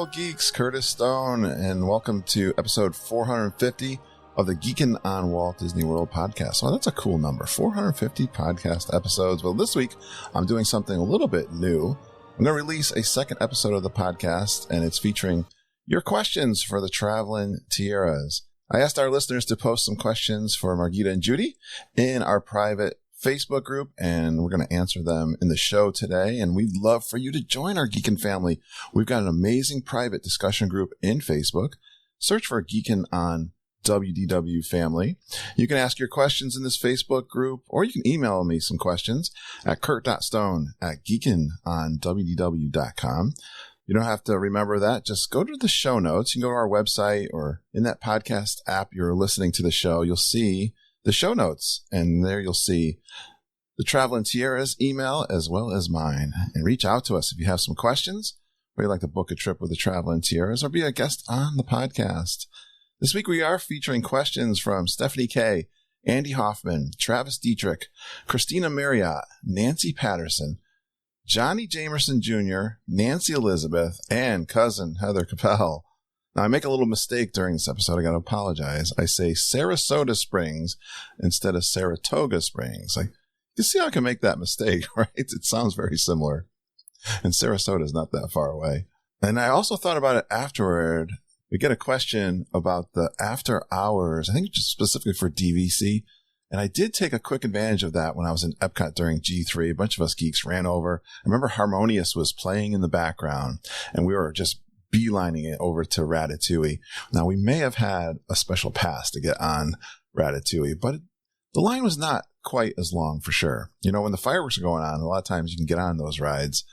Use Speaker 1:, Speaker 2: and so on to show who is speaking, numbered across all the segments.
Speaker 1: World Geeks, Curtis Stone, and welcome to episode 450 of the Geekin' on Walt Disney World podcast. Well, that's a cool number, 450 podcast episodes. Well, this week, I'm doing something a little bit new. I'm going to release a second episode of the podcast, and it's featuring your questions for the Travelin' Tiaras. I asked our listeners to post some questions for Margita and Judy in our private Facebook group, and we're going to answer them in the show today. And we'd love for you to join our Geekin' family. We've got an amazing private discussion group in Facebook. Search for Geekin' on WDW family. You can ask your questions in this Facebook group, or you can email me some questions at kurt.stone@geekinonwdw.com. You don't have to remember that. Just go to the show notes. You can go to our website, or in that podcast app you're listening to the show, you'll see the show notes, and there you'll see the Travelin' Tiaras email as well as mine. And reach out to us if you have some questions, or you'd like to book a trip with the Travelin' Tiaras or be a guest on the podcast. This week we are featuring questions from Stephanie K., Andy Hoffman, Travis Dietrich, Christina Marriott, Nancy Patterson, Johnny Jamerson Jr., Nancy Elizabeth, and cousin Heather Capel. Now, I make a little mistake during this episode. I got to apologize. I say Sarasota Springs instead of Saratoga Springs. You see how I can make that mistake, right? It sounds very similar. And Sarasota is not that far away. And I also thought about it afterward. We get a question about the after hours, I think just specifically for DVC. And I did take a quick advantage of that when I was in Epcot during G3. A bunch of us geeks ran over. I remember Harmonious was playing in the background, and we were just beelining it over to Ratatouille. Now, we may have had a special pass to get on Ratatouille, but the line was not quite as long for sure. You know, when the fireworks are going on, a lot of times you can get on those rides.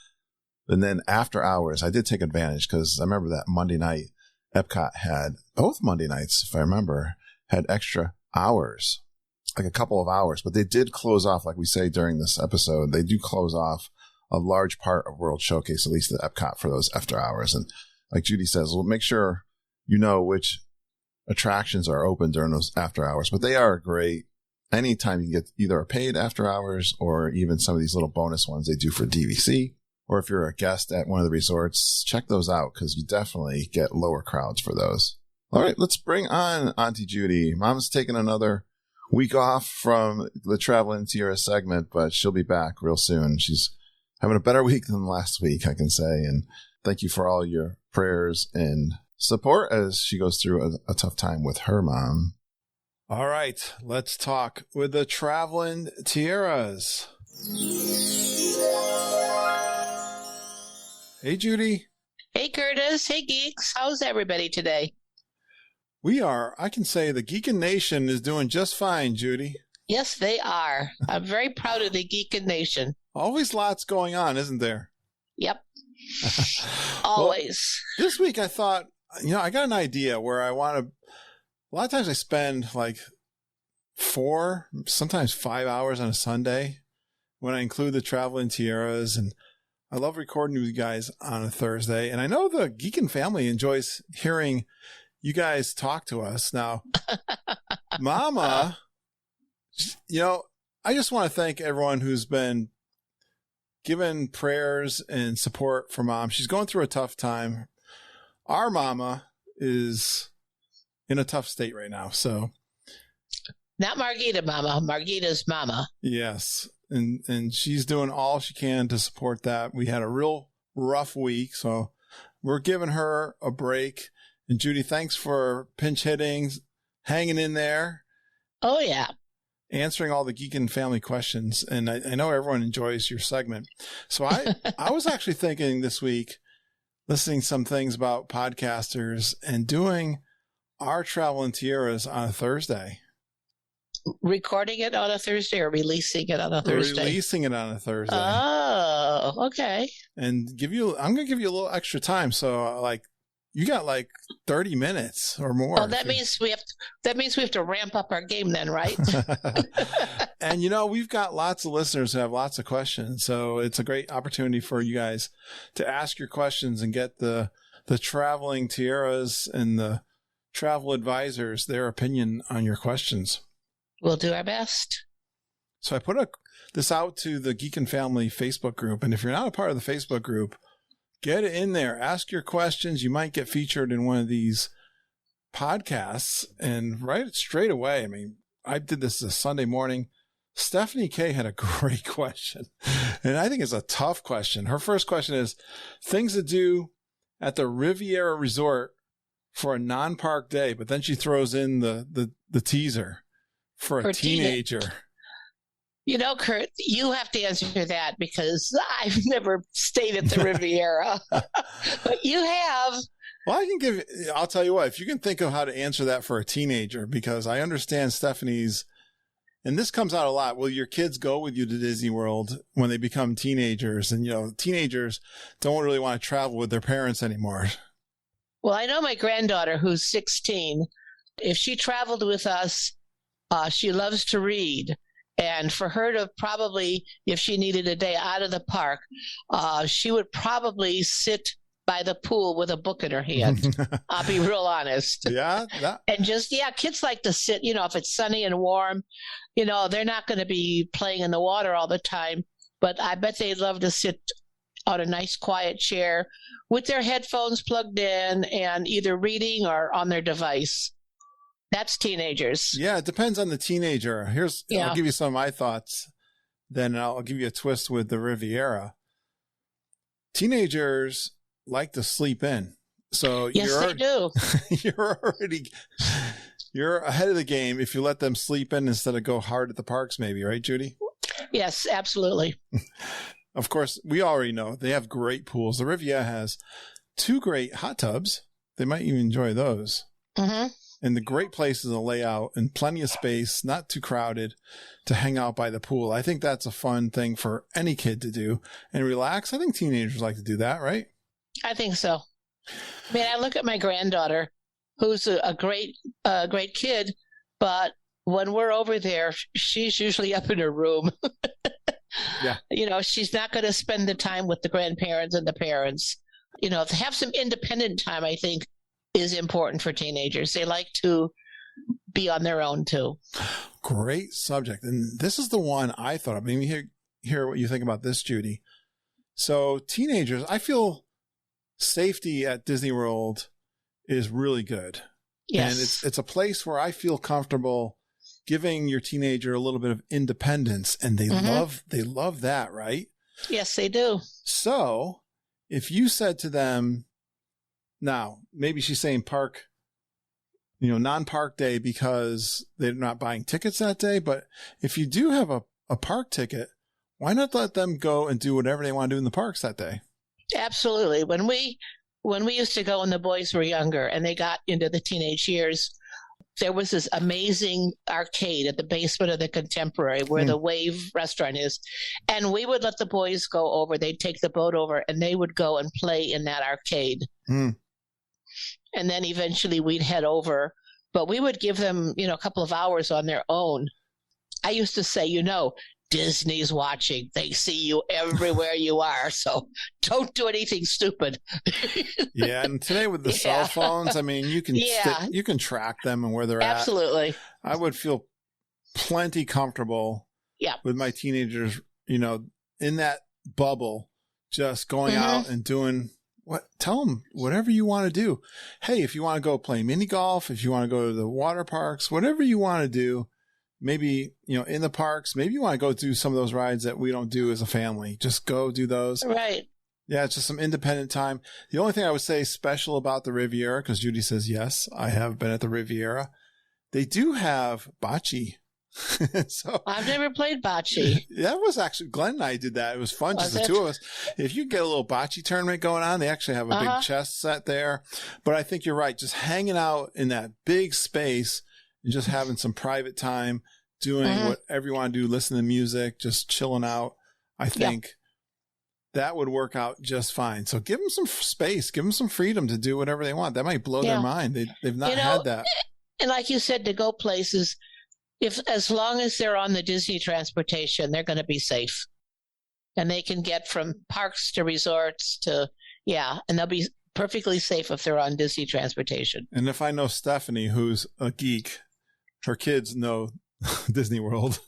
Speaker 1: And then after hours, I did take advantage because I remember that Monday night, Epcot had, both Monday nights, if I remember, had extra hours, like a couple of hours, but they did close off, like we say during this episode, they do close off a large part of World Showcase, at least at Epcot, for those after hours. And like Judy says, well, make sure you know which attractions are open during those after hours, but they are great. Anytime you get either a paid after hours or even some of these little bonus ones they do for DVC. Or if you're a guest at one of the resorts, check those out because you definitely get lower crowds for those. All right, let's bring on Auntie Judy. Mom's taking another week off from the Travelin' Tiara segment, but she'll be back real soon. She's having a better week than last week, I can say. And thank you for all your prayers and support as she goes through a tough time with her mom. All right, let's talk with the Travelin' Tiaras. Hey, Judy.
Speaker 2: Hey, Curtis. Hey, geeks. How's everybody today?
Speaker 1: We are, I can say the Geekin' Nation is doing just fine, Judy.
Speaker 2: Yes, they are. I'm very proud of the Geekin' Nation.
Speaker 1: Always lots going on, isn't there?
Speaker 2: Yep. Always.
Speaker 1: Well, this week I thought, I got an idea where I want to, a lot of times I spend like 4, sometimes 5 hours on a Sunday when I include the Travelin' Tiaras, and I love recording with you guys on a Thursday. And I know the Geekin' family enjoys hearing you guys talk to us. Now, Mama, I just want to thank everyone who's been giving prayers and support for Mom. She's going through a tough time. Our Mama is in a tough state right now. So,
Speaker 2: not Margita Mama, Margita's Mama.
Speaker 1: Yes. And she's doing all she can to support that. We had a real rough week, so we're giving her a break. And Judy, thanks for pinch hitting, hanging in there.
Speaker 2: Oh, yeah.
Speaker 1: Answering all the Geekin' family questions. And I know everyone enjoys your segment. So I was actually thinking this week, listening some things about podcasters and doing our Travelin' Tiaras on a Thursday.
Speaker 2: Recording it on a Thursday or releasing it on a Thursday?
Speaker 1: Releasing it on a Thursday.
Speaker 2: Oh, okay.
Speaker 1: And I'm going to give you a little extra time. So you got 30 minutes or more.
Speaker 2: Oh, that means we have to ramp up our game then, right?
Speaker 1: And we've got lots of listeners who have lots of questions. So it's a great opportunity for you guys to ask your questions and get the Traveling Tiaras and the travel advisors their opinion on your questions.
Speaker 2: We'll do our best.
Speaker 1: So I put this out to the Geekin' Family Facebook group. And if you're not a part of the Facebook group, Get in there. Ask your questions. You might get featured in one of these podcasts and write it straight away. I mean, I did this Sunday morning. Stephanie K had a great question, and I think it's a tough question. Her first question is things to do at the Riviera Resort for a non-park day, but then she throws in the teaser for a teenager.
Speaker 2: You know, Kurt, you have to answer that because I've never stayed at the Riviera, but you have.
Speaker 1: Well, I'll tell you what, if you can think of how to answer that for a teenager, because I understand Stephanie's, and this comes out a lot. Will your kids go with you to Disney World when they become teenagers? And, teenagers don't really want to travel with their parents anymore.
Speaker 2: Well, I know my granddaughter, who's 16, if she traveled with us, she loves to read. And for her to probably, if she needed a day out of the park, she would probably sit by the pool with a book in her hand. I'll be real honest.
Speaker 1: Yeah.
Speaker 2: And kids like to sit, if it's sunny and warm, they're not going to be playing in the water all the time. But I bet they'd love to sit on a nice quiet chair with their headphones plugged in and either reading or on their device. That's teenagers.
Speaker 1: Yeah, it depends on the teenager. I'll give you some of my thoughts. Then I'll give you a twist with the Riviera. Teenagers like to sleep in. So
Speaker 2: yes, they do.
Speaker 1: You're ahead of the game if you let them sleep in instead of go hard at the parks, maybe, right, Judy?
Speaker 2: Yes, absolutely.
Speaker 1: Of course, we already know they have great pools. The Riviera has 2 great hot tubs. They might even enjoy those. Mm-hmm. And the great places to lay out and plenty of space, not too crowded, to hang out by the pool. I think that's a fun thing for any kid to do and relax. I think teenagers like to do that, right?
Speaker 2: I think so. I mean, I look at my granddaughter, who's a great kid, but when we're over there, she's usually up in her room. Yeah. She's not going to spend the time with the grandparents and the parents. To have some independent time, I think, is important for teenagers. They like to be on their own too.
Speaker 1: Great subject. And this is the one I thought of. Maybe hear what you think about this, Judy. So teenagers, I feel safety at Disney World is really good.
Speaker 2: Yes.
Speaker 1: And it's a place where I feel comfortable giving your teenager a little bit of independence, and they love that, right?
Speaker 2: Yes, they do.
Speaker 1: So if you said to them, now, maybe she's saying park, non-park day because they're not buying tickets that day. But if you do have a park ticket, why not let them go and do whatever they want to do in the parks that day? Absolutely.
Speaker 2: When we used to go when the boys were younger and they got into the teenage years, there was this amazing arcade at the basement of the Contemporary where the Wave restaurant is. And we would let the boys go over. They'd take the boat over and they would go and play in that arcade. And then eventually we'd head over. But we would give them, a couple of hours on their own. I used to say, Disney's watching. They see you everywhere you are. So don't do anything stupid.
Speaker 1: Yeah. And today with the cell phones, I mean, you can you can track them and where they're at.
Speaker 2: Absolutely.
Speaker 1: I would feel plenty comfortable with my teenagers, in that bubble, just going out and doing tell them whatever you want to do. Hey, if you want to go play mini golf, if you want to go to the water parks, whatever you want to do, maybe, in the parks, maybe you want to go do some of those rides that we don't do as a family. Just go do those.
Speaker 2: Right.
Speaker 1: Yeah, it's just some independent time. The only thing I would say special about the Riviera, because Judy says, yes, I have been at the Riviera. They do have bocce. So
Speaker 2: I've never played bocce.
Speaker 1: That was actually, Glenn and I did that. It was fun, just the two of us. If you get a little bocce tournament going on, they actually have a big chess set there. But I think you're right. Just hanging out in that big space and just having some private time, doing whatever you want to do, listen to music, just chilling out. I think that would work out just fine. So give them some space, give them some freedom to do whatever they want. That might blow their mind. They've not had that.
Speaker 2: And like you said, to go places, as long as they're on the Disney transportation, they're going to be safe. And they can get from parks to resorts to, and they'll be perfectly safe if they're on Disney transportation.
Speaker 1: And if I know Stephanie, who's a geek, her kids know Disney World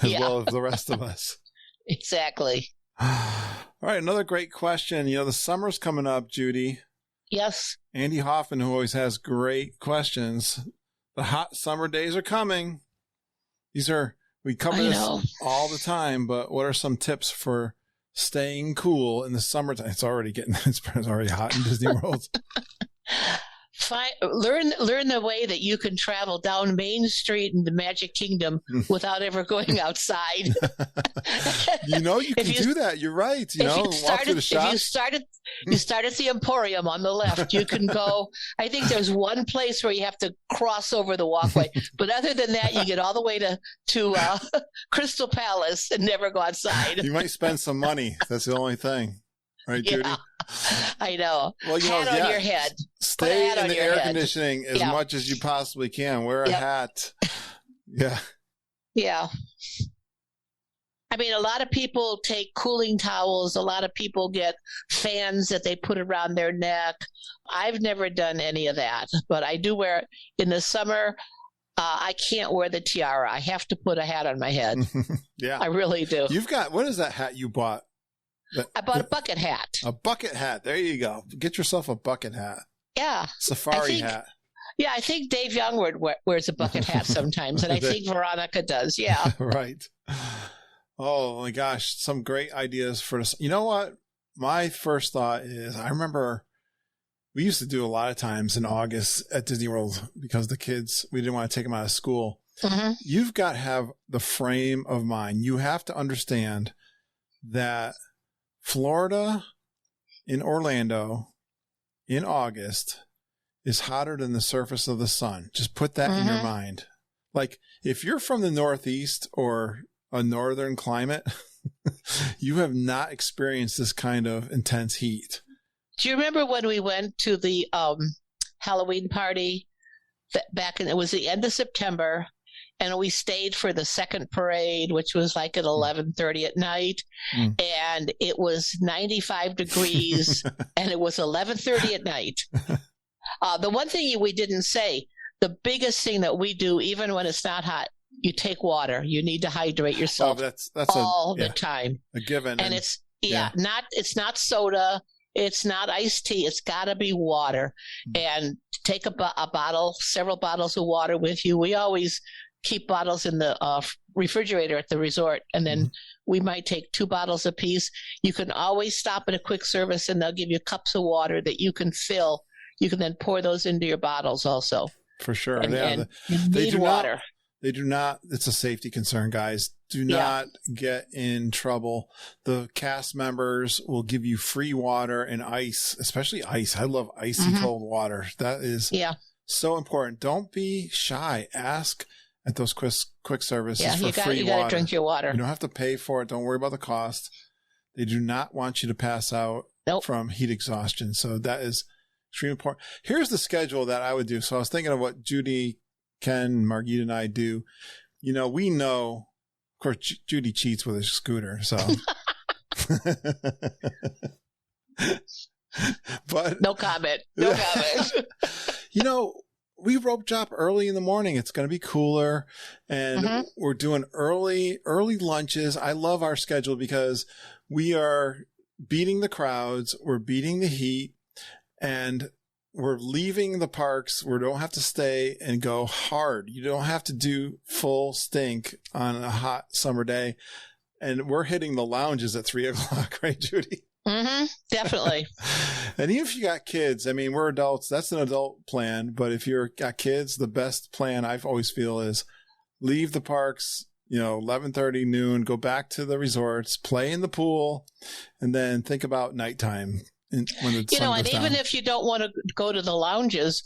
Speaker 1: as well as the rest of us.
Speaker 2: Exactly.
Speaker 1: All All right, another great question. The summer's coming up, Judy.
Speaker 2: Yes.
Speaker 1: Andy Hoffman, who always has great questions. The hot summer days are coming. We cover this all the time, but what are some tips for staying cool in the summertime? It's already hot in Disney World.
Speaker 2: Learn the way that you can travel down Main Street in the Magic Kingdom without ever going outside.
Speaker 1: You can do that. You're right. Walk through the shops.
Speaker 2: If you start at the Emporium on the left, you can go. I think there's one place where you have to cross over the walkway, but other than that, you get all the way to Crystal Palace and never go outside.
Speaker 1: You might spend some money. That's the only thing. Right, Judy?
Speaker 2: I know.
Speaker 1: Well,
Speaker 2: hat on your head.
Speaker 1: Stay in the air conditioning as much as you possibly can. Wear a hat. Yeah.
Speaker 2: Yeah. I mean, a lot of people take cooling towels. A lot of people get fans that they put around their neck. I've never done any of that, but I do wear it in the summer. I can't wear the tiara. I have to put a hat on my head.
Speaker 1: Yeah.
Speaker 2: I really do.
Speaker 1: What is that hat you bought?
Speaker 2: I bought a bucket hat.
Speaker 1: A bucket hat. There you go. Get yourself a bucket hat.
Speaker 2: Yeah.
Speaker 1: Safari hat.
Speaker 2: Yeah, I think Dave Youngward wears a bucket hat sometimes, and I think Veronica does. Yeah.
Speaker 1: Right. Oh, my gosh. Some great ideas for this. You know what? My first thought is I remember we used to do a lot of times in August at Disney World because the kids, we didn't want to take them out of school.
Speaker 2: Mm-hmm.
Speaker 1: You've got to have the frame of mind. You have to understand that Florida in Orlando in August is hotter than the surface of the sun. Just put that in your mind. Like if you're from the Northeast or a northern climate, you have not experienced this kind of intense heat.
Speaker 2: Do you remember when we went to the Halloween party it was the end of September, and we stayed for the second parade, which was like at 11:30 at night, and it was 95 degrees, and it was 11:30 at night. The one thing we didn't say, the biggest thing that we do, even when it's not hot, you take water. You need to hydrate yourself
Speaker 1: that's
Speaker 2: all the time.
Speaker 1: A given.
Speaker 2: And it's not soda. It's not iced tea. It's got to be water. And take a bottle, several bottles of water with you. We always keep bottles in the refrigerator at the resort, and then we might take 2 bottles apiece. You can always stop at a quick service, and they'll give you cups of water that you can fill. You can then pour those into your bottles also.
Speaker 1: For sure.
Speaker 2: And you need water.
Speaker 1: They do not, it's a safety concern, guys. Do not get in trouble. The cast members will give you free water and ice, especially ice. I love icy cold water. That is so important. Don't be shy. Ask at those quick services for free water.
Speaker 2: You got to drink your water.
Speaker 1: You don't have to pay for it. Don't worry about the cost. They do not want you to pass out from heat exhaustion. So that is extremely important. Here's the schedule that I would do. So I was thinking of what Judy, Ken, Margita, and I do. We know, of course, Judy cheats with her scooter. So, but
Speaker 2: no comment. No comment.
Speaker 1: We rope drop early in the morning. It's going to be cooler, and we're doing early lunches. I love our schedule because we are beating the crowds. We're beating the heat, and we're leaving the parks. We don't have to stay and go hard. You don't have to do full stink on a hot summer day. And we're hitting the lounges at 3:00, right, Judy?
Speaker 2: Definitely.
Speaker 1: And even if you got kids, I mean, we're adults. That's an adult plan. But if you're got kids, the best plan I always feel is leave the parks, 11:30, noon, go back to the resorts, play in the pool, and then think about nighttime. And even if you don't want to go to the lounges,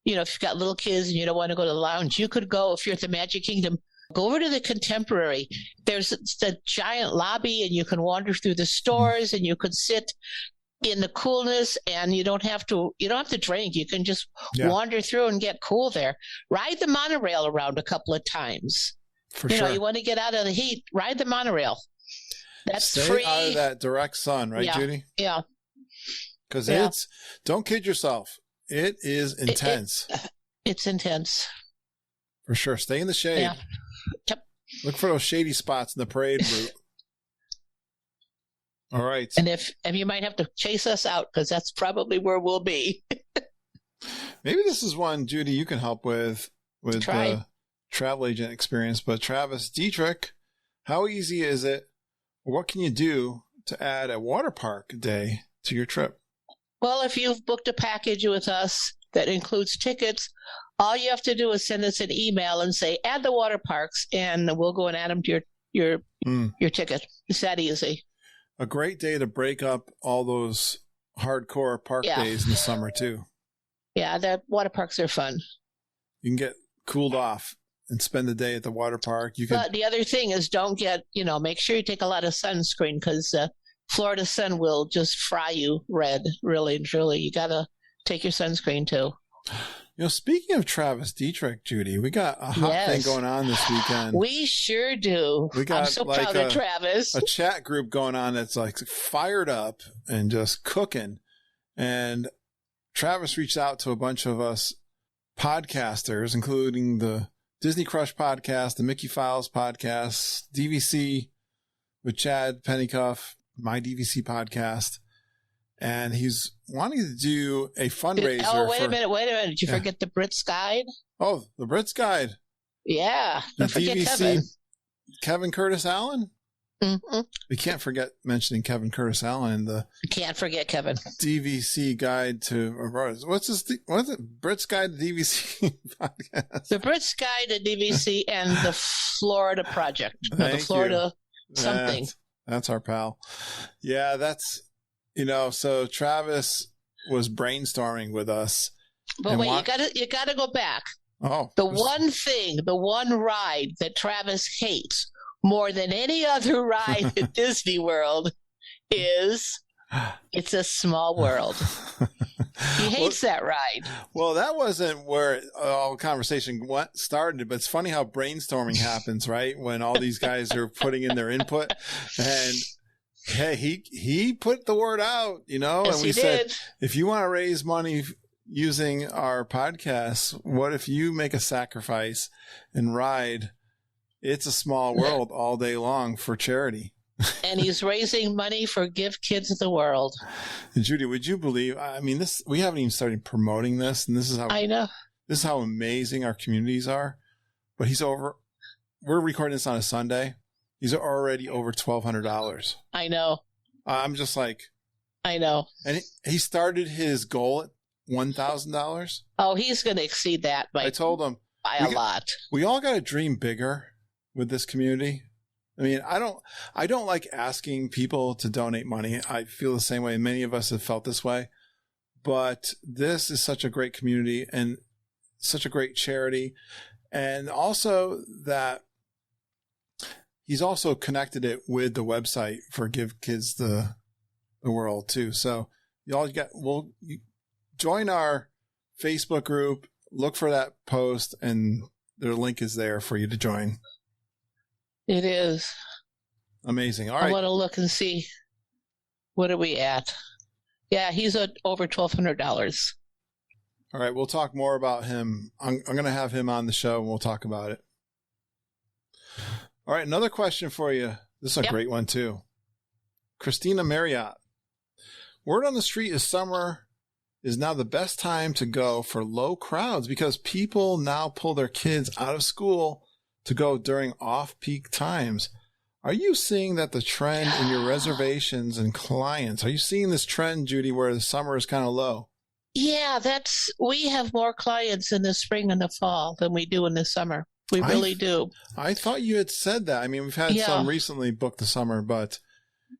Speaker 1: if you've got little kids and you don't want to go to the lounge, you could go, if you're at the Magic Kingdom, go over to the Contemporary. There's the giant lobby, and you can wander through the stores, and you could sit in the coolness, and you don't have to drink. You can just wander through and get cool there. Ride the monorail around a couple of times. For sure.
Speaker 2: You want to get out of the heat, ride the monorail. That's
Speaker 1: Stay
Speaker 2: free.
Speaker 1: out of that direct sun, right, Judy?
Speaker 2: Yeah.
Speaker 1: Because don't kid yourself. It is intense.
Speaker 2: It's intense.
Speaker 1: For sure. Stay in the shade.
Speaker 2: Yeah. Yep.
Speaker 1: Look for those shady spots in the parade route. All right.
Speaker 2: And you might have to chase us out because that's probably where we'll be.
Speaker 1: Maybe this is one, Judy, you can help with
Speaker 2: Try.
Speaker 1: the travel agent experience. But Travis Dietrich, how easy is it? What can you do to add a water park day to your trip?
Speaker 2: Well, if you've booked a package with us that includes tickets, all you have to do is send us an email and say, add the water parks, and we'll go and add them to your ticket. It's that easy.
Speaker 1: A great day to break up all those hardcore park days in the summer, too.
Speaker 2: Yeah, the water parks are fun.
Speaker 1: You can get cooled off and spend the day at the water park.
Speaker 2: But the other thing is make sure you take a lot of sunscreen because Florida sun will just fry you red, really and truly. You got to take your sunscreen, too.
Speaker 1: Speaking of Travis Dietrich, Judy, we got a hot thing going on this weekend.
Speaker 2: We sure do. I'm so proud of Travis.
Speaker 1: A chat group going on that's like fired up and just cooking. And Travis reached out to a bunch of us podcasters, including the Disney Crush podcast, the Mickey Files podcast, DVC with Chad Pennycuff, my DVC podcast. And he's wanting to do a fundraiser.
Speaker 2: Wait a minute. Did you forget the Brits Guide?
Speaker 1: Oh, the Brits Guide.
Speaker 2: Yeah.
Speaker 1: The DVC Kevin Curtis Allen?
Speaker 2: Mm-hmm.
Speaker 1: We can't forget mentioning Kevin Curtis Allen.
Speaker 2: Can't forget Kevin.
Speaker 1: DVC Guide to... What's it? Brits Guide to DVC podcast?
Speaker 2: The Brits Guide to DVC and the Florida Project. The Florida something.
Speaker 1: That's our pal. Yeah, that's... so Travis was brainstorming with us.
Speaker 2: But wait, you gotta go back.
Speaker 1: Oh.
Speaker 2: The one ride that Travis hates more than any other ride at Disney World is It's a Small World. He hates that ride.
Speaker 1: Well, that wasn't where all conversation started, but it's funny how brainstorming happens, right? When all these guys are putting in their input. And hey, he put the word out,
Speaker 2: Yes,
Speaker 1: and we said, if you want to raise money using our podcast, what if you make a sacrifice and ride It's a Small World all day long for charity?
Speaker 2: And he's raising money for Give Kids the World.
Speaker 1: And Judy, would you believe, we haven't even started promoting this, and this is how
Speaker 2: I know.
Speaker 1: This is how amazing our communities are. But we're recording this on a Sunday. He's already over $1,200.
Speaker 2: I know.
Speaker 1: I'm just like,
Speaker 2: I know.
Speaker 1: And he started his goal at $1,000.
Speaker 2: Oh, he's going to exceed that
Speaker 1: I told him
Speaker 2: by a lot.
Speaker 1: We all got to dream bigger with this community. I don't like asking people to donate money. I feel the same way. Many of us have felt this way. But this is such a great community and such a great charity. And also that he's also connected it with the website for Give Kids the World too. So join our Facebook group, look for that post, and their link is there for you to join.
Speaker 2: It is.
Speaker 1: Amazing. All right.
Speaker 2: I want to look and see. What are we at? Yeah, he's at over $1,200.
Speaker 1: All right. We'll talk more about him. I'm going to have him on the show and we'll talk about it. All right. Another question for you. This is a great one too. Christina Marriott. Word on the street is summer is now the best time to go for low crowds because people now pull their kids out of school to go during off-peak times. Are you seeing that the trend in your reservations and clients? Are you seeing this trend, Judy, where the summer is kind of low?
Speaker 2: Yeah, we have more clients in the spring and the fall than we do in the summer. We really do.
Speaker 1: I thought you had said that. We've had some recently booked the summer, but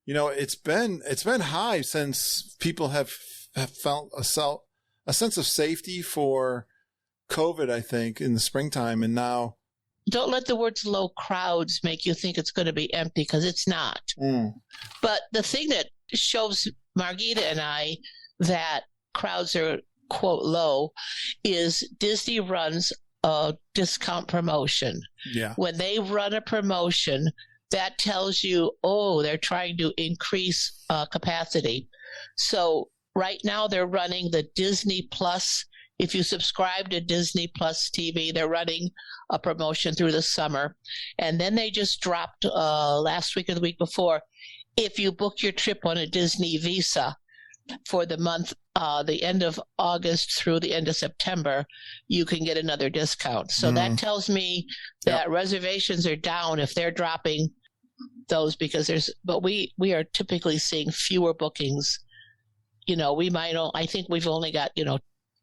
Speaker 1: it's been high since people have felt a sense of safety for COVID, I think, in the springtime, and now.
Speaker 2: Don't let the words low crowds make you think it's going to be empty because it's not. But the thing that shows Margita and I that crowds are, quote, low is Disney runs a discount promotion.
Speaker 1: Yeah.
Speaker 2: When they run a promotion, that tells you, they're trying to increase capacity. So right now they're running the Disney Plus. If you subscribe to Disney Plus TV, they're running a promotion through the summer. And then they just dropped last week or the week before if you book your trip on a Disney Visa for the month, the end of August through the end of September, you can get another discount. So that tells me that reservations are down if they're dropping those, because but we are typically seeing fewer bookings. I think we've only got,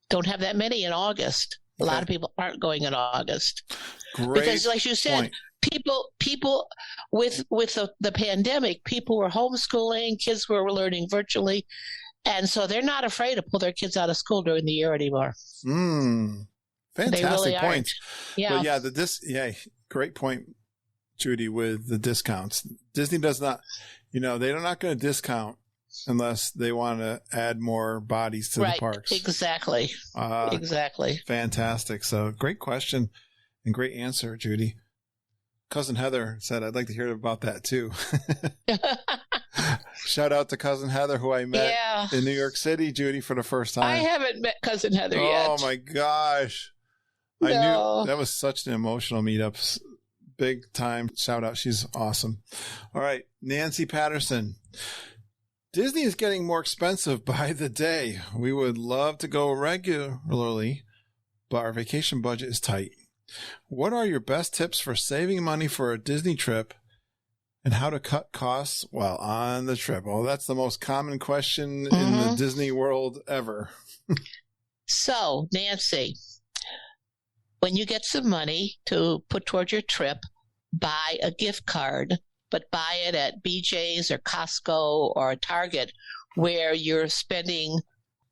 Speaker 2: don't have that many in August. A lot of people aren't going in August.
Speaker 1: Great
Speaker 2: because, like you said, people with the pandemic, people were homeschooling, kids were learning virtually, and so they're not afraid to pull their kids out of school during the year anymore.
Speaker 1: Fantastic
Speaker 2: really
Speaker 1: point.
Speaker 2: Yeah.
Speaker 1: But great point, Judy, with the discounts. Disney does not, they're not going to discount unless they want to add more bodies to the parks.
Speaker 2: Exactly. Exactly.
Speaker 1: Fantastic. So great question and great answer, Judy. Cousin Heather said, I'd like to hear about that too. Shout out to Cousin Heather, who I met in New York City, Judy, for the first time.
Speaker 2: I haven't met Cousin Heather yet.
Speaker 1: Oh my gosh.
Speaker 2: No.
Speaker 1: I knew that was such an emotional meetup. Big time shout out. She's awesome. All right. Nancy Patterson. Disney is getting more expensive by the day. We would love to go regularly, but our vacation budget is tight. What are your best tips for saving money for a Disney trip and how to cut costs while on the trip? Well, that's the most common question in the Disney world ever.
Speaker 2: So, Nancy, when you get some money to put towards your trip, buy a gift card, but buy it at BJ's or Costco or Target, where you're spending,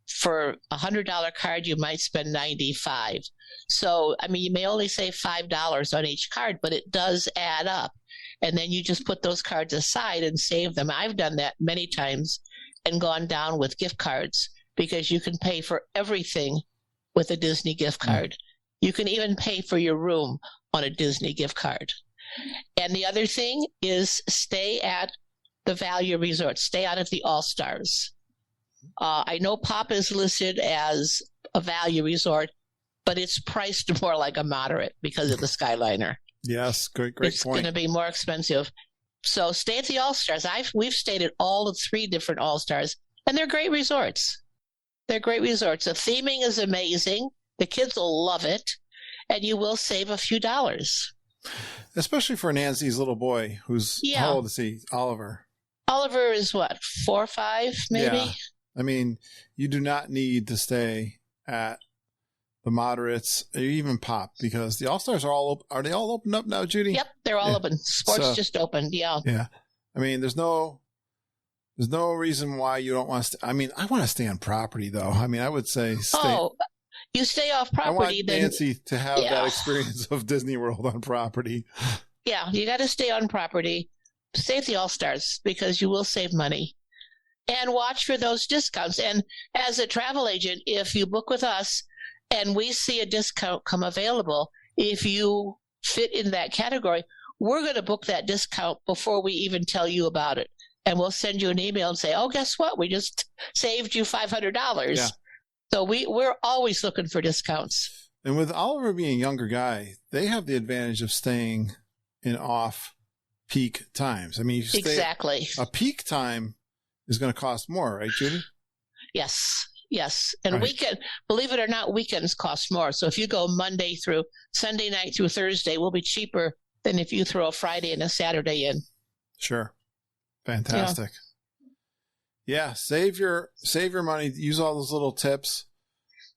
Speaker 2: for a $100 card, you might spend $95. So, you may only save $5 on each card, but it does add up. And then you just put those cards aside and save them. I've done that many times and gone down with gift cards, because you can pay for everything with a Disney gift card. You can even pay for your room on a Disney gift card. And the other thing is, stay at the value resort. Stay out at the All-Stars. I know Pop is listed as a value resort, but it's priced more like a moderate because of the Skyliner.
Speaker 1: Yes, great
Speaker 2: It's
Speaker 1: point.
Speaker 2: going to be more expensive. So stay at the All-Stars. We've stayed at all the 3 different All-Stars, and they're great resorts. They're great resorts. The theming is amazing. The kids will love it, and you will save a few dollars.
Speaker 1: Especially for Nancy's little boy, who's, how old is he? Oliver.
Speaker 2: Oliver is what, 4 or 5, maybe?
Speaker 1: Yeah. You do not need to stay at the moderates, or even Pop, because the All-Stars are they all open up now, Judy?
Speaker 2: Yep, they're all open. Sports just opened, Yeah.
Speaker 1: There's no reason why you don't want to I want to stay on property, though. I would say stay.
Speaker 2: Oh, you stay off property.
Speaker 1: I want Nancy to have that experience of Disney World on property.
Speaker 2: Yeah, you got to stay on property. Stay at the All-Stars, because you will save money. And watch for those discounts. And as a travel agent, if you book with us and we see a discount come available, if you fit in that category, we're going to book that discount before we even tell you about it. And we'll send you an email and say, oh, guess what? We just saved you $500. Yeah. So we're always looking for discounts.
Speaker 1: And with Oliver being a younger guy, they have the advantage of staying in off-peak times. You stay
Speaker 2: exactly.
Speaker 1: A peak time is going to cost more, right, Judy?
Speaker 2: Yes. And believe it or not, weekends cost more. So if you go Monday through Sunday night through Thursday, will be cheaper than if you throw a Friday and a Saturday in.
Speaker 1: Sure. Fantastic. Yeah, save your money. Use all those little tips.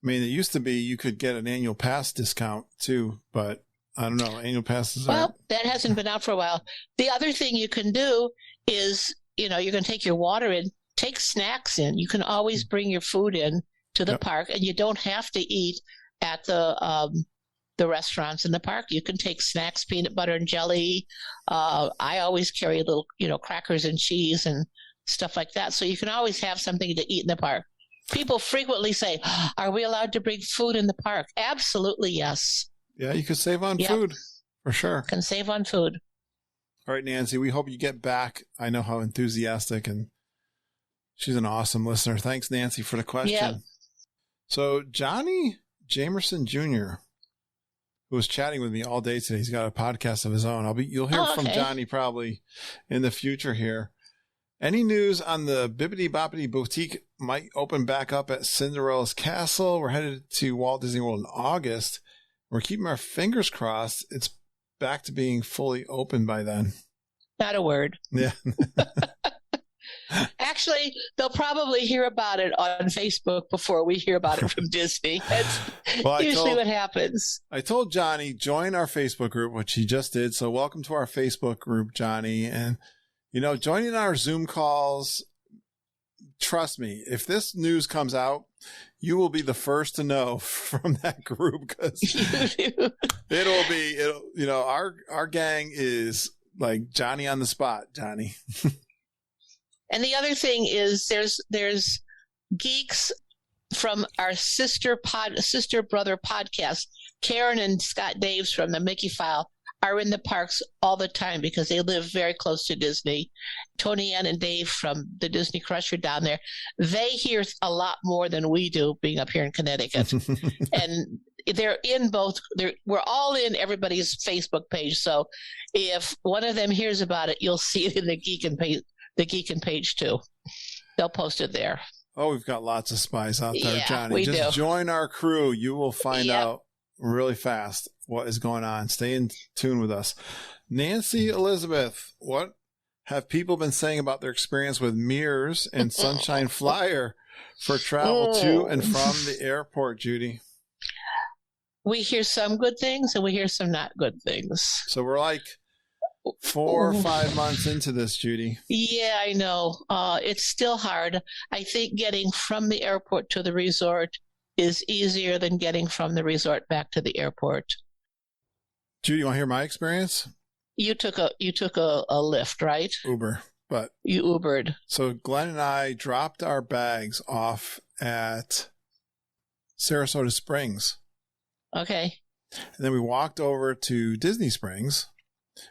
Speaker 1: It used to be you could get an annual pass discount too, but I don't know. Annual passes
Speaker 2: that hasn't been out for a while. The other thing you can do is, you can take your water in, take snacks in. You can always bring your food in to the park, and you don't have to eat at the restaurants in the park. You can take snacks, peanut butter and jelly. I always carry a little, crackers and cheese and stuff like that. So you can always have something to eat in the park. People frequently say, are we allowed to bring food in the park? Absolutely, yes.
Speaker 1: Yeah, you could save on food for sure.
Speaker 2: Can save on food.
Speaker 1: All right, Nancy, we hope you get back. I know how enthusiastic, and she's an awesome listener. Thanks, Nancy, for the question. Yep. So Johnny Jamerson Jr., who was chatting with me all day today, he's got a podcast of his own. You'll hear from Johnny probably in the future here. Any news on the Bibbidi Bobbidi Boutique might open back up at Cinderella's Castle? We're headed to Walt Disney World in August. We're keeping our fingers crossed. It's back to being fully open by then.
Speaker 2: Not a word.
Speaker 1: Yeah.
Speaker 2: Actually, they'll probably hear about it on Facebook before we hear about it from Disney. That's usually what happens.
Speaker 1: I told Johnny, join our Facebook group, which he just did. So welcome to our Facebook group, Johnny. And, joining our Zoom calls, trust me, if this news comes out, you will be the first to know from that group, because our gang is like Johnny on the spot, Johnny.
Speaker 2: And the other thing is there's geeks from our sister brother podcast. Karen and Scott Daves from the Mickey File are in the parks all the time because they live very close to Disney. Tony Ann and Dave from the Disney Crusher down there, they hear a lot more than we do being up here in Connecticut. And they're in both. We're all in everybody's Facebook page. So if one of them hears about it, you'll see it in the Geekin page too. They'll post it there.
Speaker 1: Oh, we've got lots of spies out there,
Speaker 2: yeah,
Speaker 1: Johnny.
Speaker 2: We
Speaker 1: Just
Speaker 2: do.
Speaker 1: Join our crew. You will find out really fast what is going on. Stay in tune with us. Nancy Elizabeth, what have people been saying about their experience with Mirrors and Sunshine Flyer for travel to and from the airport, Judy?
Speaker 2: We hear some good things and we hear some not good things.
Speaker 1: So we're like 4 or 5 months into this, Judy.
Speaker 2: Yeah, I know. It's still hard. I think getting from the airport to the resort is easier than getting from the resort back to the airport.
Speaker 1: Judy, you want to hear my experience?
Speaker 2: You took a Lyft, right?
Speaker 1: Uber, but
Speaker 2: you Ubered.
Speaker 1: So Glenn and I dropped our bags off at Sarasota Springs.
Speaker 2: Okay.
Speaker 1: And then we walked over to Disney Springs.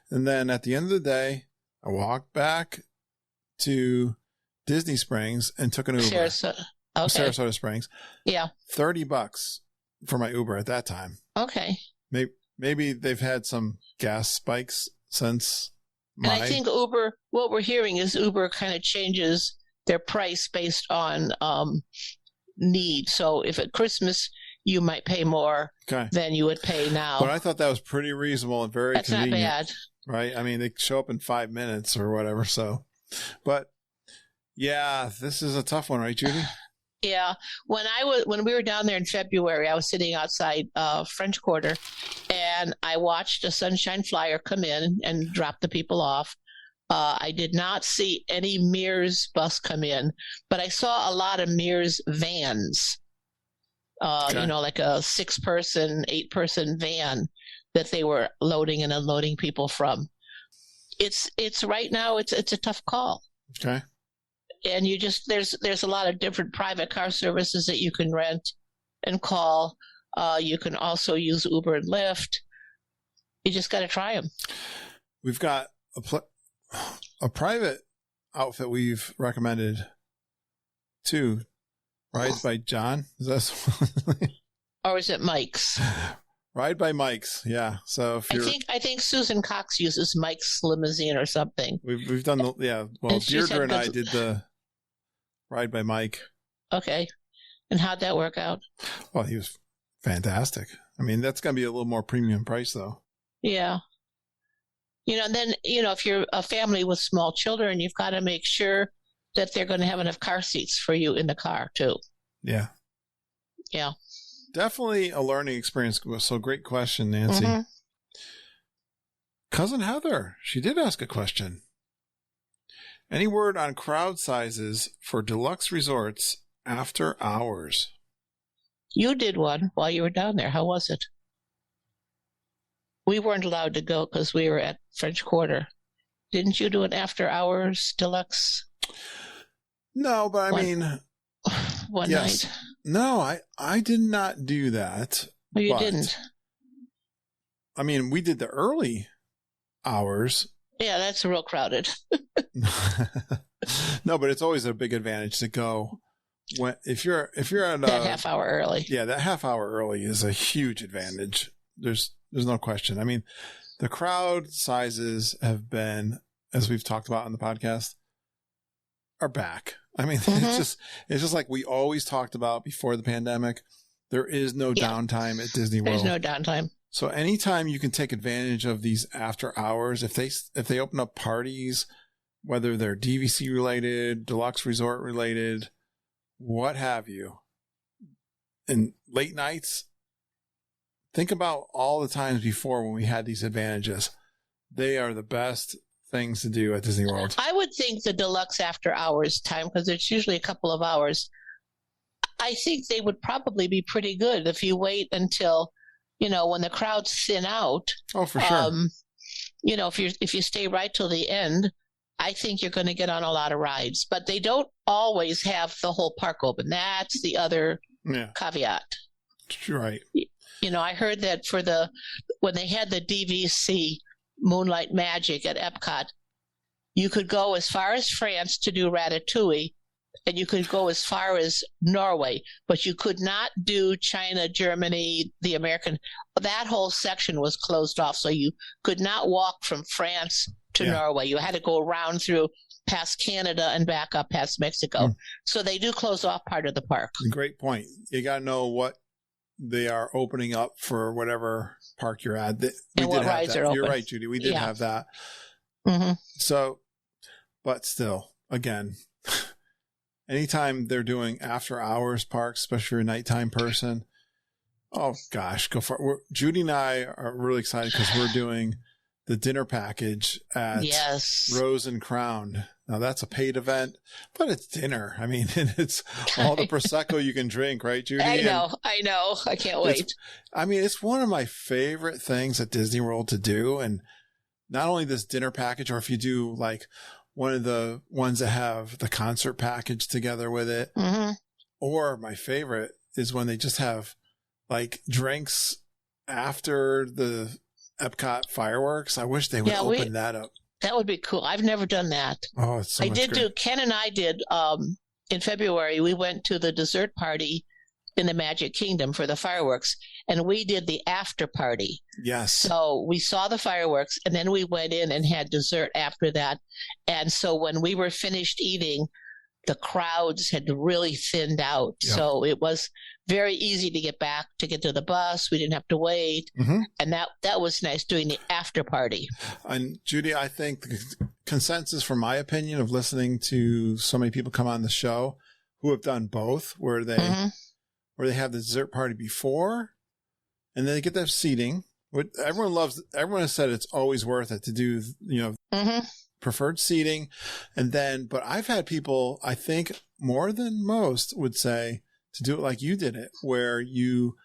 Speaker 1: And then at the end of the day, I walked back to Disney Springs and took an Uber. Sarasota Springs.
Speaker 2: Yeah.
Speaker 1: $30 for my Uber at that time.
Speaker 2: Okay.
Speaker 1: Maybe they've had some gas spikes since.
Speaker 2: And I think Uber, what we're hearing is Uber kind of changes their price based on need. So if at Christmas you might pay more than you would pay now.
Speaker 1: But I thought that was pretty reasonable and very convenient.
Speaker 2: That's not bad.
Speaker 1: Right? I mean, they show up in 5 minutes or whatever. So, but yeah, this is a tough one, right, Judy?
Speaker 2: Yeah. When we were down there in February, I was sitting outside French Quarter, and I watched a Sunshine Flyer come in and drop the people off. I did not see any Mears bus come in, but I saw a lot of Mears vans. Like a 6-person, 8-person van that they were loading and unloading people from. It's right now. It's a tough call.
Speaker 1: Okay.
Speaker 2: And there's a lot of different private car services that you can rent and call. You can also use Uber and Lyft. You just got to try them.
Speaker 1: We've got a private outfit we've recommended too. Rides by John. Is that?
Speaker 2: Or is it Mike's?
Speaker 1: Ride by Mike's. Yeah. So if
Speaker 2: I think Susan Cox uses Mike's limousine or something.
Speaker 1: We've done Well, Deirdre and I did the Ride by Mike.
Speaker 2: Okay. And how'd that work out?
Speaker 1: Well, he was fantastic. I mean, that's going to be a little more premium price though.
Speaker 2: Yeah. And then, if you're a family with small children, you've got to make sure that they're going to have enough car seats for you in the car too.
Speaker 1: Yeah.
Speaker 2: Yeah.
Speaker 1: Definitely a learning experience. So great question, Nancy.
Speaker 2: Mm-hmm.
Speaker 1: Cousin Heather, she did ask a question. Any word on crowd sizes for deluxe resorts after hours?
Speaker 2: You did one while you were down there. How was it? We weren't allowed to go because we were at French Quarter. Didn't you do an after hours deluxe?
Speaker 1: No, but I mean,
Speaker 2: one night.
Speaker 1: No, I did not do that.
Speaker 2: Well, you didn't.
Speaker 1: I mean, we did the early hours.
Speaker 2: Yeah, that's real crowded.
Speaker 1: No, but it's always a big advantage to go if you're at
Speaker 2: that half hour early.
Speaker 1: Yeah, that half hour early is a huge advantage. There's no question. I mean, the crowd sizes have been, as we've talked about on the podcast, are back. I mean,
Speaker 2: Mm-hmm.
Speaker 1: it's just like we always talked about before the pandemic. There is no downtime at Disney World.
Speaker 2: There's no downtime.
Speaker 1: So anytime you can take advantage of these after hours, if they open up parties, whether they're DVC related, deluxe resort related, what have you, and late nights, think about all the times before when we had these advantages. They are the best things to do at Disney World.
Speaker 2: I would think the deluxe after hours time, because it's usually a couple of hours, I think they would probably be pretty good if you wait until, when the crowds thin out.
Speaker 1: Oh, for sure.
Speaker 2: If you stay right till the end, I think you're going to get on a lot of rides. But they don't always have the whole park open. That's the other caveat.
Speaker 1: Right.
Speaker 2: I heard that when they had the DVC Moonlight Magic at Epcot, you could go as far as France to do Ratatouille, and you could go as far as Norway, but you could not do China, Germany, the American. That whole section was closed off, so you could not walk from France to Norway. You had to go around through past Canada and back up past Mexico. So they do close off part of the park.
Speaker 1: Great point. You got to know what they are opening up for whatever park you're at.
Speaker 2: And what rides are open.
Speaker 1: You're right, Judy. We did have that.
Speaker 2: Mm-hmm.
Speaker 1: So, but still, again, anytime they're doing after hours parks, especially if you're a nighttime person, oh gosh, go for it. Judy and I are really excited because we're doing the dinner package at Rose and Crown. Now that's a paid event, but it's dinner. I mean, it's all the Prosecco you can drink, right, Judy?
Speaker 2: I know. I can't wait.
Speaker 1: It's one of my favorite things at Disney World to do. And not only this dinner package, or if you do like one of the ones that have the concert package together with it, or my favorite is when they just have like drinks after the Epcot fireworks. I wish they would open that up.
Speaker 2: That would be cool. I've never done that.
Speaker 1: Oh, it's so much great.
Speaker 2: Ken and I did, in February, we went to the dessert party in the Magic Kingdom for the fireworks, and we did the after party.
Speaker 1: Yes.
Speaker 2: So we saw the fireworks, and then we went in and had dessert after that. And so when we were finished eating, the crowds had really thinned out. Yep. So it was very easy to get back, to get to the bus. We didn't have to wait. And that was nice, doing the after party.
Speaker 1: And Judy, I think the consensus, from my opinion, of listening to so many people come on the show who have done both, where they have the dessert party before and then they get their seating. What everyone has said it's always worth it to do, preferred seating. And then, but I've had people, I think more than most would say, to do it like you did it, where you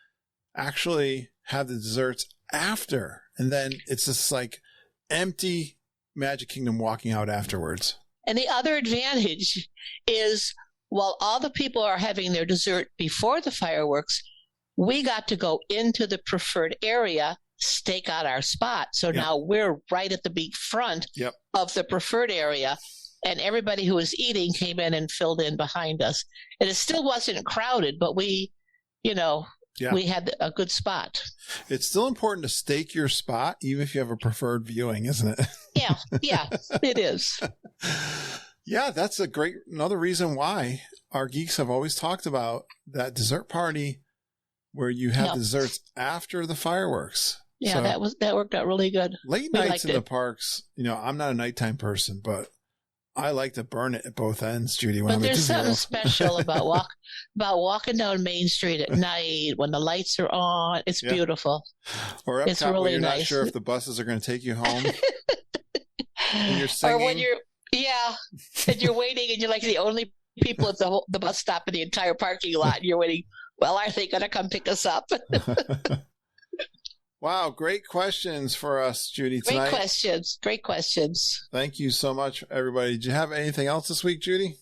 Speaker 1: actually have the desserts after, and then it's just like empty Magic Kingdom walking out afterwards.
Speaker 2: And the other advantage is, while all the people are having their dessert before the fireworks, we got to go into the preferred area, stake out our spot. So now we're right at the big front of the preferred area. And everybody who was eating came in and filled in behind us. And it still wasn't crowded, but we had a good spot.
Speaker 1: It's still important to stake your spot, even if you have a preferred viewing, isn't it?
Speaker 2: Yeah, it is.
Speaker 1: Yeah, that's another reason why our geeks have always talked about that dessert party where you have desserts after the fireworks.
Speaker 2: Yeah, so that worked out really good.
Speaker 1: Late nights in the parks, I'm not a nighttime person, but I like to burn it at both ends, Judy.
Speaker 2: But there's something special about walking down Main Street at night when the lights are on. It's beautiful.
Speaker 1: Or Epcot,
Speaker 2: it's really
Speaker 1: when you're
Speaker 2: nice.
Speaker 1: Not sure if the buses are going to take you home. And you're singing.
Speaker 2: Or when and you're waiting, and you're like the only people at the bus stop in the entire parking lot. And you're waiting. Well, are they going to come pick us up?
Speaker 1: Wow, great questions for us, Judy, tonight.
Speaker 2: Great questions.
Speaker 1: Thank you so much, everybody. Did you have anything else this week, Judy?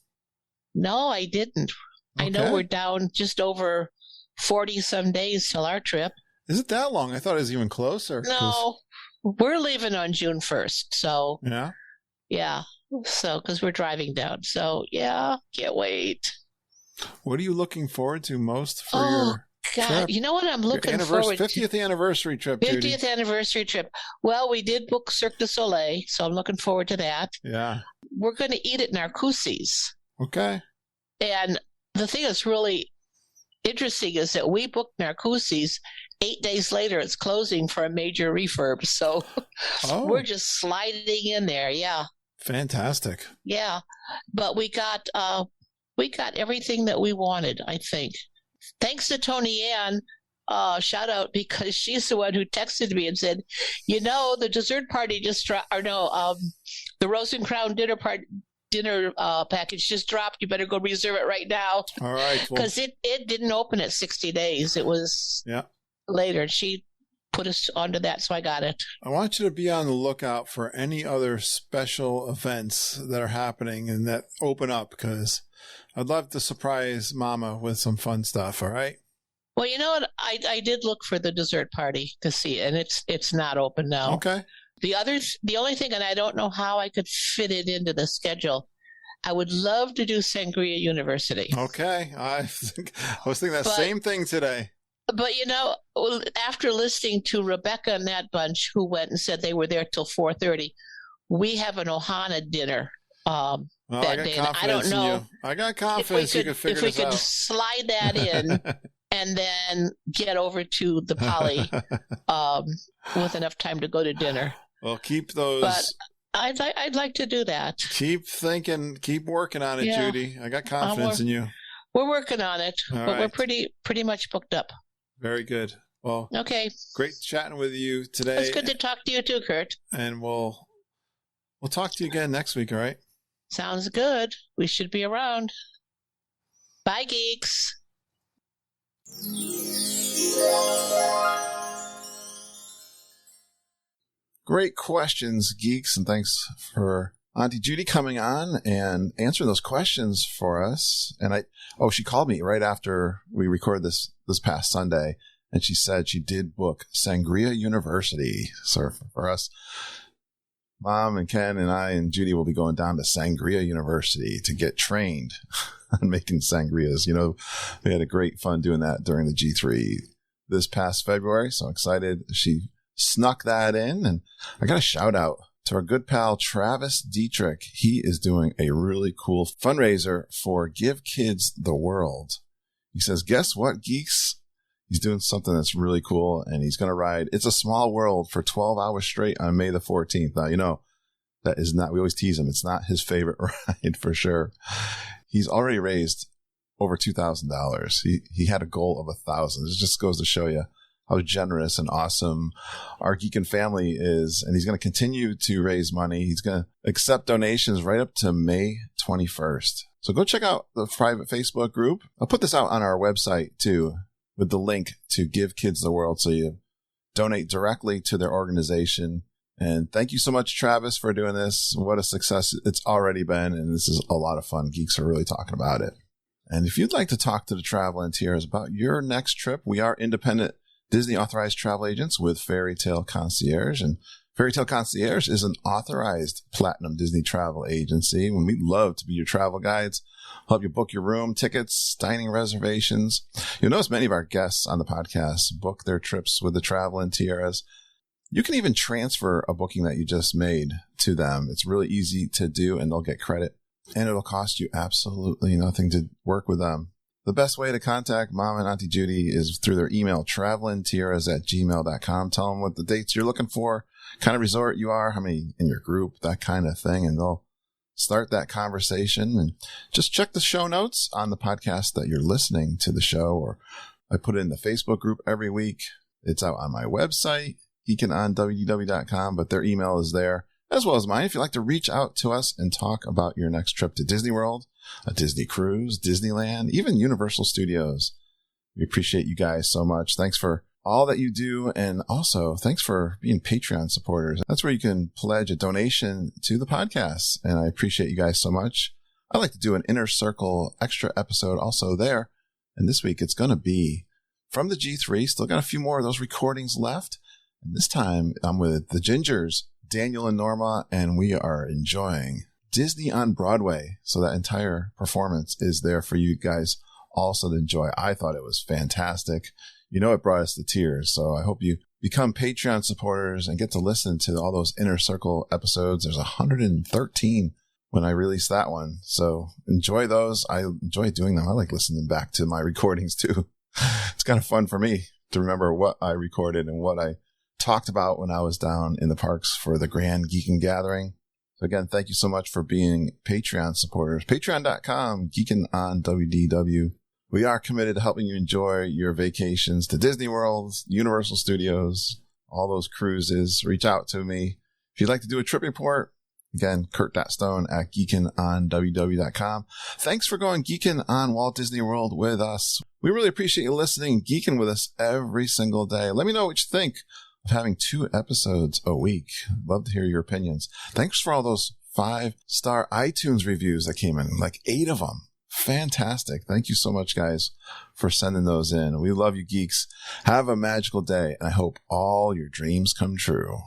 Speaker 2: No, I didn't. Okay. I know we're down just over 40-some days till our trip.
Speaker 1: Is it that long? I thought it was even closer.
Speaker 2: No, we're leaving on June 1st. So, yeah. So, because we're driving down. So, can't wait.
Speaker 1: What are you looking forward to most for your trip?
Speaker 2: You know what I'm looking forward to?
Speaker 1: 50th anniversary trip, Judy.
Speaker 2: 50th anniversary trip. Well, we did book Cirque du Soleil, so I'm looking forward to that.
Speaker 1: Yeah.
Speaker 2: We're going to eat at Narcoossee's.
Speaker 1: Okay.
Speaker 2: And the thing that's really interesting is that we booked Narcoossee's. 8 days later, it's closing for a major refurb. So we're just sliding in there. Yeah.
Speaker 1: Fantastic.
Speaker 2: Yeah. But we got everything that we wanted, I think. Thanks to Tony Ann. Shout out, because she's the one who texted me and said, the dessert party just dropped, the Rose and Crown dinner package just dropped. You better go reserve it right now.
Speaker 1: All right.
Speaker 2: Because it didn't open at 60 days. It was later. She put us onto that, so I got it.
Speaker 1: I want you to be on the lookout for any other special events that are happening and that open up, because I'd love to surprise Mama with some fun stuff. All right.
Speaker 2: Well, you know what? I did look for the dessert party to see, and it's not open now.
Speaker 1: Okay.
Speaker 2: The only thing, and I don't know how I could fit it into the schedule, I would love to do Sangria University.
Speaker 1: Okay. I was thinking that same thing today.
Speaker 2: But, after listening to Rebecca and that bunch who went and said they were there till 4:30, we have an Ohana dinner that day. And I don't know.
Speaker 1: I got confidence you can figure this out.
Speaker 2: If we could slide that in and then get over to the Poly with enough time to go to dinner.
Speaker 1: Well, keep those.
Speaker 2: But I'd like to do that.
Speaker 1: Keep thinking. Keep working on it, Judy. I got confidence in you.
Speaker 2: We're working on it, but we're pretty much booked up.
Speaker 1: Very good. Well,
Speaker 2: okay.
Speaker 1: Great chatting with you today.
Speaker 2: It's good to talk to you too, Kurt.
Speaker 1: And we'll talk to you again next week, all right?
Speaker 2: Sounds good. We should be around. Bye, geeks.
Speaker 1: Great questions, geeks, and thanks for Auntie Judy coming on and answering those questions for us. And she called me right after we recorded this past Sunday, and she said she did book Sangria University. So for us, Mom and Ken and I and Judy will be going down to Sangria University to get trained on making sangrias. We had a great fun doing that during the G3 this past February. So excited she snuck that in. And I got a shout out to our good pal, Travis Dietrich. He is doing a really cool fundraiser for Give Kids the World. He says, guess what, geeks? He's doing something that's really cool, and he's going to ride It's a Small World for 12 hours straight on May the 14th. Now, that is not, we always tease him, it's not his favorite ride for sure. He's already raised over $2,000. He had a goal of 1,000. This just goes to show you how generous and awesome our Geekin' family is. And he's going to continue to raise money. He's going to accept donations right up to May 21st. So go check out the private Facebook group. I'll put this out on our website too, with the link to Give Kids the World, so you donate directly to their organization. And thank you so much, Travis, for doing this. What a success it's already been, and this is a lot of fun. Geeks are really talking about it. And if you'd like to talk to the Travelin Tiaras about your next trip, we are independent Disney authorized travel agents with Fairy Tale Concierge. And Fairy Tale Concierge is an authorized platinum Disney travel agency. When we love to be your travel guides, help you book your room, tickets, dining reservations. You'll notice many of our guests on the podcast book their trips with the Travelin Tiaras. You can even transfer a booking that you just made to them. It's really easy to do, and they'll get credit. And it'll cost you absolutely nothing to work with them. The best way to contact Mom and Auntie Judy is through their email, travelintiaras@gmail.com. Tell them what the dates you're looking for, kind of resort you are, how many in your group, that kind of thing. And they'll start that conversation. And just check the show notes on the podcast that you're listening to the show, or I put it in the Facebook group every week. It's out on my website, geekinonwdw.com, but their email is there, as well as mine. If you'd like to reach out to us and talk about your next trip to Disney World, a Disney cruise, Disneyland, even Universal Studios, we appreciate you guys so much. Thanks for all that you do, and also thanks for being Patreon supporters. That's where you can pledge a donation to the podcast, and I appreciate you guys so much. I'd like to do an Inner Circle extra episode also there, and this week it's going to be from the G3. Still got a few more of those recordings left, and this time I'm with the Gingers, Daniel and Norma, and we are enjoying Disney on Broadway. So that entire performance is there for you guys also to enjoy. I thought it was fantastic. It brought us to tears. So I hope you become Patreon supporters and get to listen to all those Inner Circle episodes. There's 113 when I release that one. So enjoy those. I enjoy doing them. I like listening back to my recordings too. It's kind of fun for me to remember what I recorded and what I talked about when I was down in the parks for the Grand Geekin' Gathering. So again, thank you so much for being Patreon supporters. Patreon.com, Geekin' on WDW. We are committed to helping you enjoy your vacations to Disney World, Universal Studios, all those cruises. Reach out to me. If you'd like to do a trip report, again, Kurt.Stone at geekinonww.com. Thanks for going Geekin' on Walt Disney World with us. We really appreciate you listening, geeking with us every single day. Let me know what you think of having 2 episodes a week. Love to hear your opinions. Thanks for all those 5-star iTunes reviews that came in, like 8 of them. Fantastic. Thank you so much, guys, for sending those in. We love you, geeks. Have a magical day, and I hope all your dreams come true.